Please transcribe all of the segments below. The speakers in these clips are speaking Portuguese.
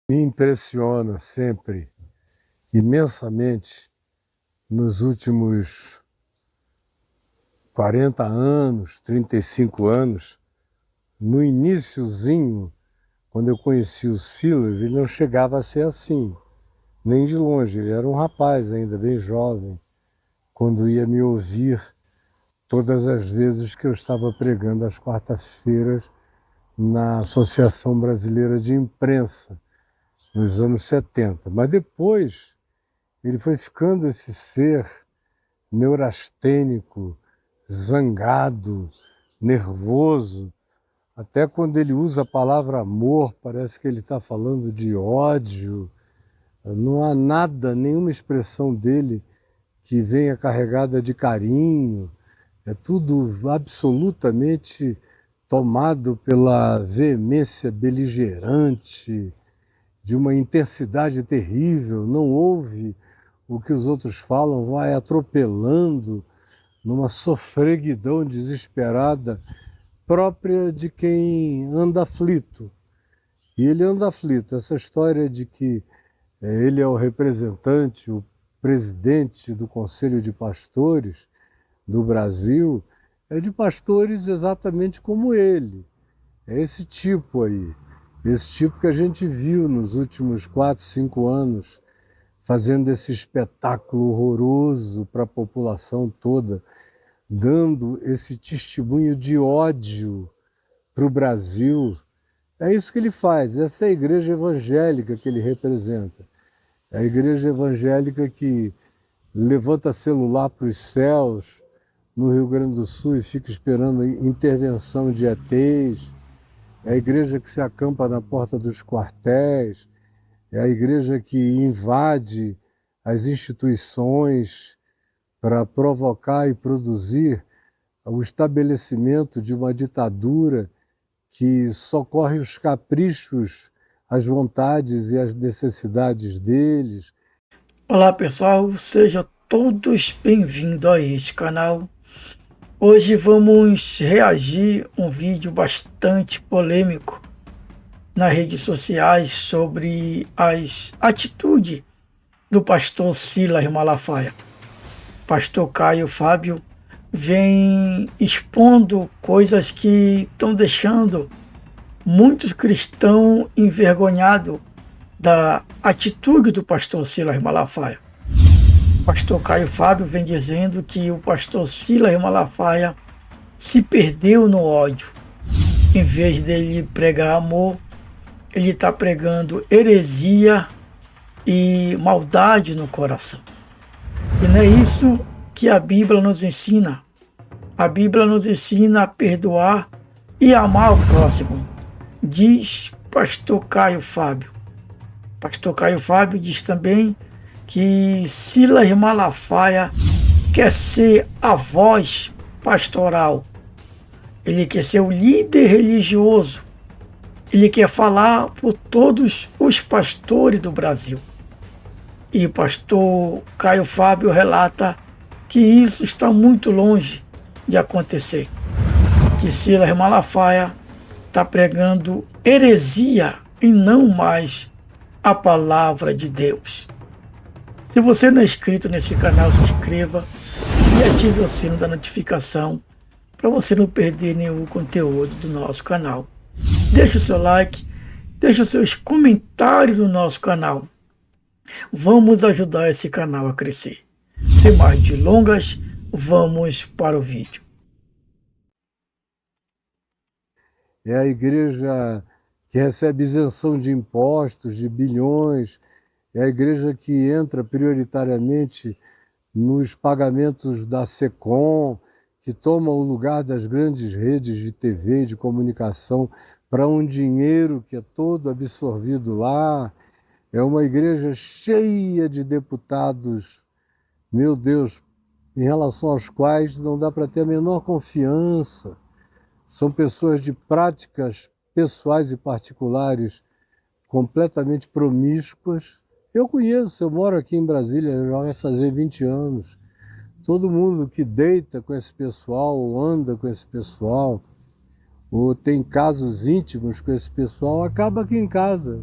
Me impressiona sempre, imensamente, nos últimos 40 anos, 35 anos, no iniciozinho, quando eu conheci o Silas, ele não chegava a ser assim, nem de longe. Ele era um rapaz ainda, bem jovem, quando ia me ouvir todas as vezes que eu estava pregando às quartas-feiras na Associação Brasileira de Imprensa, nos anos 70. Mas depois ele foi ficando esse ser neurastênico, zangado, nervoso. Até quando ele usa a palavra amor, parece que ele está falando de ódio. Não há nada, nenhuma expressão dele que venha carregada de carinho. É tudo absolutamente tomado pela veemência beligerante, de uma intensidade terrível. Não ouve o que os outros falam, vai atropelando numa sofreguidão desesperada própria de quem anda aflito. E ele anda aflito. Essa história de que ele é o representante, o presidente do Conselho de Pastores do Brasil, é de pastores exatamente como ele. É esse tipo aí. Esse tipo que a gente viu nos últimos 4, 5 anos, fazendo esse espetáculo horroroso para a população toda, dando esse testemunho de ódio para o Brasil. É isso que ele faz, essa é a igreja evangélica que ele representa. É a igreja evangélica que levanta celular para os céus no Rio Grande do Sul e fica esperando a intervenção de ETs. É a igreja que se acampa na porta dos quartéis. É a igreja que invade as instituições para provocar e produzir o estabelecimento de uma ditadura que socorre os caprichos, as vontades e as necessidades deles. Olá pessoal, sejam todos bem-vindos a este canal. Hoje vamos reagir a um vídeo bastante polêmico nas redes sociais sobre as atitudes do pastor Silas Malafaia. Pastor Caio Fábio vem expondo coisas que estão deixando muitos cristãos envergonhados da atitude do pastor Silas Malafaia. O pastor Caio Fábio vem dizendo que o pastor Silas Malafaia se perdeu no ódio. Em vez dele pregar amor, ele está pregando heresia e maldade no coração. E não é isso que a Bíblia nos ensina. A Bíblia nos ensina a perdoar e amar o próximo, diz pastor Caio Fábio. Pastor Caio Fábio diz também que Silas Malafaia quer ser a voz pastoral. Ele quer ser o líder religioso. Ele quer falar por todos os pastores do Brasil. E o pastor Caio Fábio relata que isso está muito longe de acontecer. Que Silas Malafaia está pregando heresia e não mais a palavra de Deus. Se você não é inscrito nesse canal, se inscreva e ative o sino da notificação para você não perder nenhum conteúdo do nosso canal. Deixe o seu like, deixe os seus comentários no nosso canal. Vamos ajudar esse canal a crescer. Sem mais delongas, vamos para o vídeo. É a igreja que recebe isenção de impostos, de bilhões. É a igreja que entra prioritariamente nos pagamentos da SECOM, que toma o lugar das grandes redes de TV e de comunicação para um dinheiro que é todo absorvido lá. É uma igreja cheia de deputados, meu Deus, em relação aos quais não dá para ter a menor confiança. São pessoas de práticas pessoais e particulares completamente promíscuas. Eu conheço, eu moro aqui em Brasília, já vai fazer 20 anos. Todo mundo que deita com esse pessoal, ou anda com esse pessoal, ou tem casos íntimos com esse pessoal, acaba aqui em casa,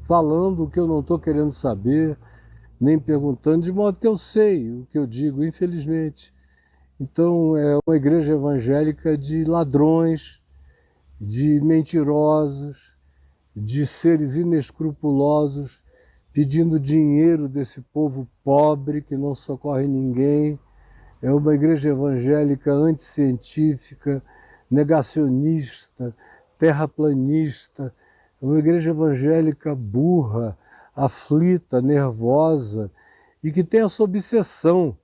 falando o que eu não estou querendo saber, nem perguntando, de modo que eu sei o que eu digo, infelizmente. Então, é uma igreja evangélica de ladrões, de mentirosos, de seres inescrupulosos, pedindo dinheiro desse povo pobre que não socorre ninguém. É uma igreja evangélica anticientífica, negacionista, terraplanista. É uma igreja evangélica burra, aflita, nervosa e que tem essa obsessão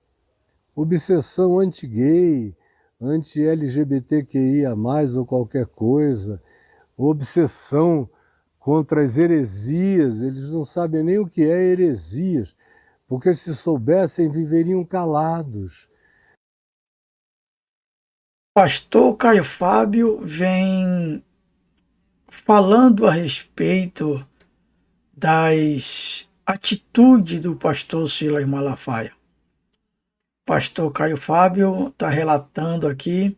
anti-gay, anti-LGBTQIA+, ou qualquer coisa, obsessão contra as heresias. Eles não sabem nem o que é heresias, porque se soubessem viveriam calados. Pastor Caio Fábio vem falando a respeito das atitudes do pastor Silas Malafaia. Pastor Caio Fábio está relatando aqui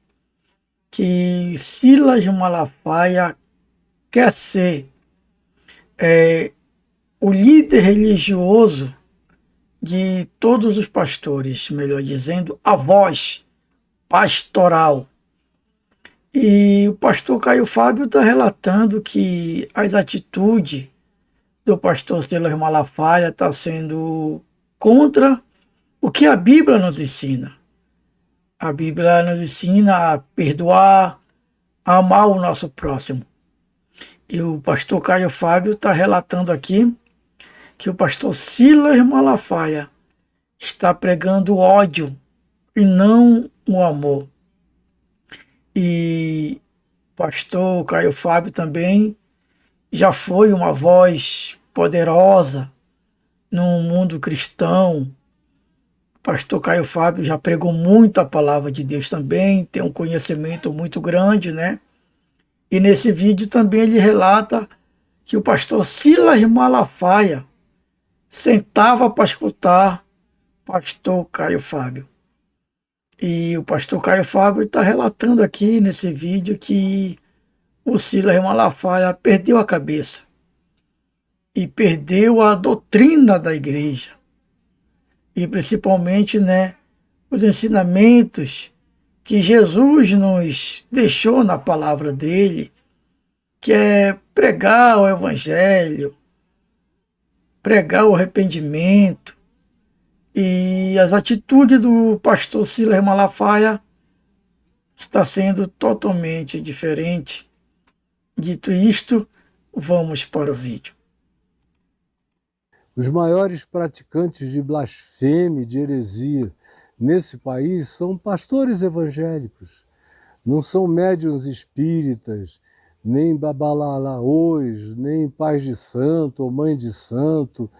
que Silas Malafaia quer ser o líder religioso de todos os pastores, melhor dizendo, a voz pastoral. E o pastor Caio Fábio está relatando que as atitudes do pastor Silas Malafaia estão sendo contra o que a Bíblia nos ensina. A Bíblia nos ensina a perdoar, a amar o nosso próximo. E o pastor Caio Fábio está relatando aqui que o pastor Silas Malafaia está pregando ódio e não o amor. E o pastor Caio Fábio também já foi uma voz poderosa no mundo cristão. O pastor Caio Fábio já pregou muito a palavra de Deus também, tem um conhecimento muito grande, né? E nesse vídeo também ele relata que o pastor Silas Malafaia sentava para escutar o pastor Caio Fábio. E o pastor Caio Fábio está relatando aqui nesse vídeo que o Silas Malafaia perdeu a cabeça e perdeu a doutrina da igreja. E principalmente, né, os ensinamentos que Jesus nos deixou na palavra dele, que é pregar o evangelho, pregar o arrependimento. E as atitudes do pastor Silas Malafaia está sendo totalmente diferente. Dito isto, vamos para o vídeo. Os maiores praticantes de blasfêmia e de heresia nesse país são pastores evangélicos. Não são médiuns espíritas, nem babalalaôs, nem pais de santo ou mãe de santo,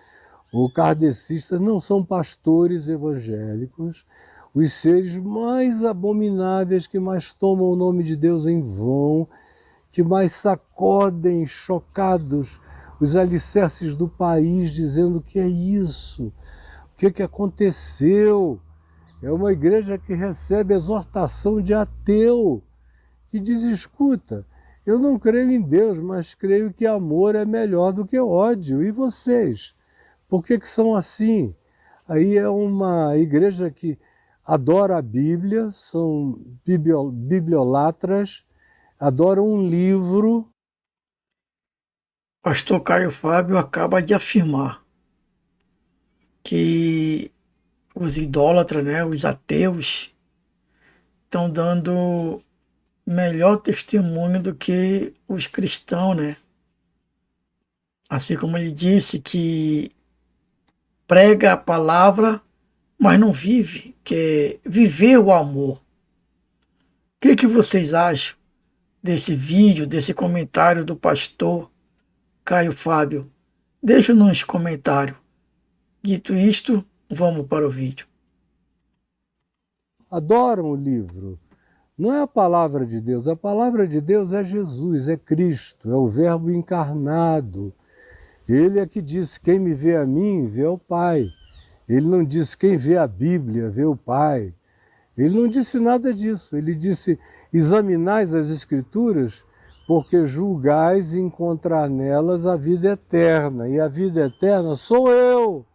ou kardecistas. Não são pastores evangélicos, os seres mais abomináveis que mais tomam o nome de Deus em vão, que mais sacodem chocados os alicerces do país, dizendo que é isso, o que aconteceu. É uma igreja que recebe exortação de ateu, que diz: escuta, eu não creio em Deus, mas creio que amor é melhor do que ódio. E vocês? Por que são assim? Aí é uma igreja que adora a Bíblia, são bibliolatras, adoram um livro. Pastor Caio Fábio acaba de afirmar que os idólatras, né, os ateus, estão dando melhor testemunho do que os cristãos, né? Assim como ele disse que prega a palavra, mas não vive, que é viver o amor. O que vocês acham desse vídeo, desse comentário do pastor Caio Fábio? Deixa nos comentários. Dito isto, vamos para o vídeo. Adoram o livro. Não é a palavra de Deus. A palavra de Deus é Jesus, é Cristo, é o Verbo encarnado. Ele é que disse: quem me vê a mim, vê ao Pai. Ele não disse: quem vê a Bíblia, vê o Pai. Ele não disse nada disso. Ele disse: examinais as Escrituras, porque julgais encontrar nelas a vida eterna, e a vida eterna sou eu.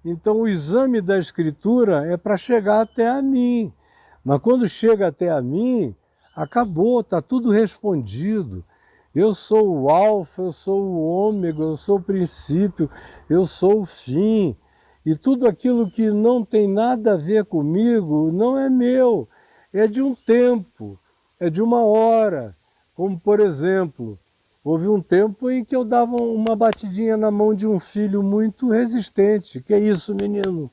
Então o exame da Escritura é para chegar até a mim, mas quando chega até a mim, acabou, está tudo respondido. Eu sou o alfa, eu sou o ômega, eu sou o princípio, eu sou o fim. E tudo aquilo que não tem nada a ver comigo não é meu, é de um tempo, é de uma hora. Como, por exemplo, houve um tempo em que eu dava uma batidinha na mão de um filho muito resistente. Que é isso, menino?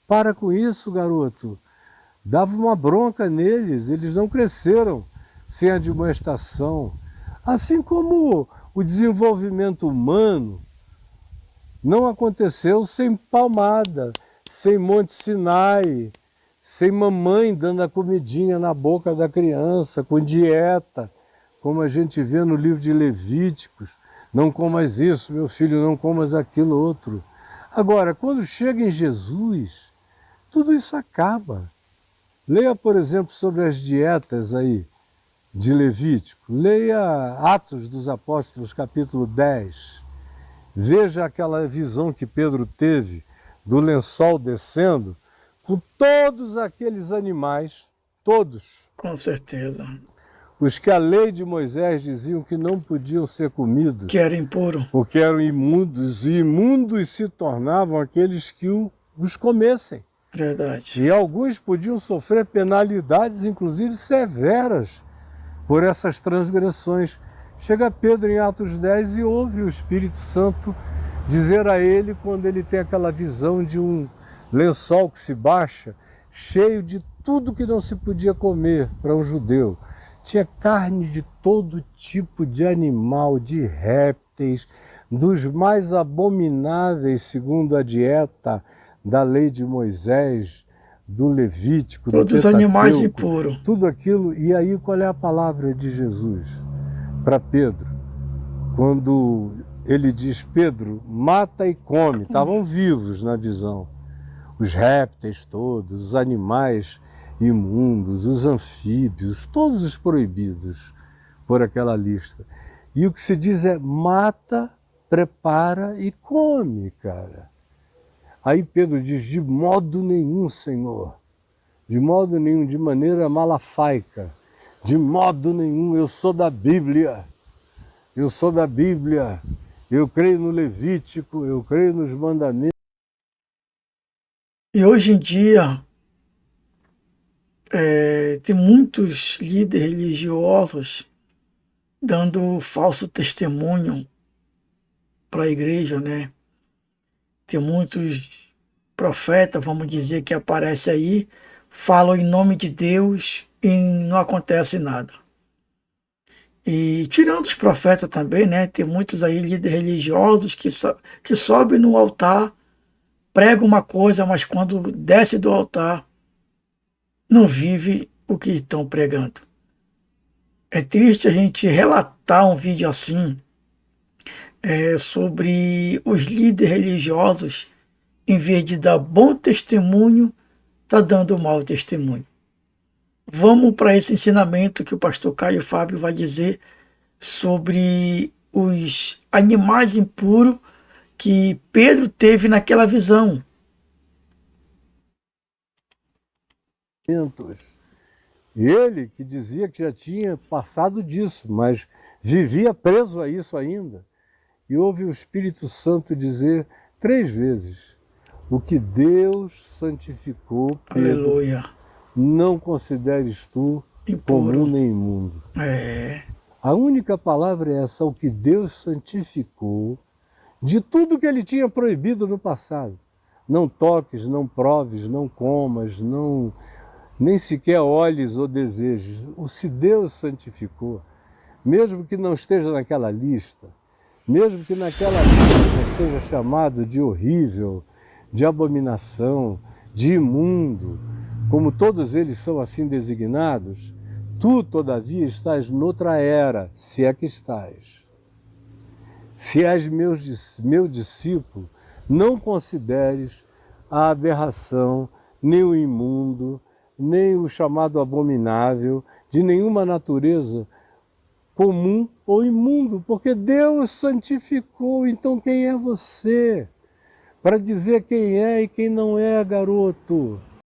Para com isso, garoto. Dava uma bronca neles, eles não cresceram sem admoestação. Assim como o desenvolvimento humano não aconteceu sem palmada, sem Monte Sinai, sem mamãe dando a comidinha na boca da criança, com dieta, como a gente vê no livro de Levíticos. Não comas isso, meu filho, não comas aquilo outro. Agora, quando chega em Jesus, tudo isso acaba. Leia, por exemplo, sobre as dietas aí de Levítico. Leia Atos dos Apóstolos, capítulo 10. Veja aquela visão que Pedro teve do lençol descendo com todos aqueles animais, todos. Com certeza. Os que a lei de Moisés diziam que não podiam ser comidos. Que era impuro. Porque eram imundos, e imundos se tornavam aqueles que os comessem. Verdade. E alguns podiam sofrer penalidades, inclusive severas, por essas transgressões. Chega Pedro em Atos 10 e ouve o Espírito Santo dizer a ele, quando ele tem aquela visão de um lençol que se baixa, cheio de tudo que não se podia comer para um judeu. Tinha carne de todo tipo de animal, de répteis, dos mais abomináveis, segundo a dieta da lei de Moisés, do Levítico, do Todos os animais impuros. tudo aquilo. E aí qual é a palavra de Jesus para Pedro? Quando ele diz, Pedro, mata e come. Estavam vivos na visão. Os répteis todos, os animais imundos, os anfíbios, todos os proibidos por aquela lista. E o que se diz é, mata, prepara e come, cara. Aí Pedro diz, de modo nenhum, Senhor, de modo nenhum, de maneira malafaica, de modo nenhum, eu sou da Bíblia, eu sou da Bíblia, eu creio no Levítico, eu creio nos mandamentos. E hoje em dia, tem muitos líderes religiosos dando falso testemunho para a igreja, né? Tem muitos profetas, vamos dizer, que aparecem aí, falam em nome de Deus e não acontece nada. E tirando os profetas também, né? Tem muitos aí líderes religiosos que sobem no altar, pregam uma coisa, mas quando desce do altar, não vive o que estão pregando. É triste a gente relatar um vídeo assim, sobre os líderes religiosos, em vez de dar bom testemunho, está dando mau testemunho. Vamos para esse ensinamento que o pastor Caio Fábio vai dizer sobre os animais impuros que Pedro teve naquela visão. Ele que dizia que já tinha passado disso, mas vivia preso a isso ainda. E ouve o Espírito Santo dizer 3 vezes, o que Deus santificou, Pedro, Aleluia, não consideres tu impuro. comum nem imundo. A única palavra é essa, o que Deus santificou, de tudo que ele tinha proibido no passado. Não toques, não proves, não comas, nem sequer olhes ou desejes. O se Deus santificou, mesmo que não esteja naquela lista, mesmo que naquela lista seja chamado de horrível, de abominação, de imundo, como todos eles são assim designados, tu, todavia, estás noutra era, se é que estás. Se és meu discípulo, não consideres a aberração, nem o imundo, nem o chamado abominável, de nenhuma natureza, comum ou imundo, porque Deus santificou. Então quem é você para dizer quem é e quem não é, garoto?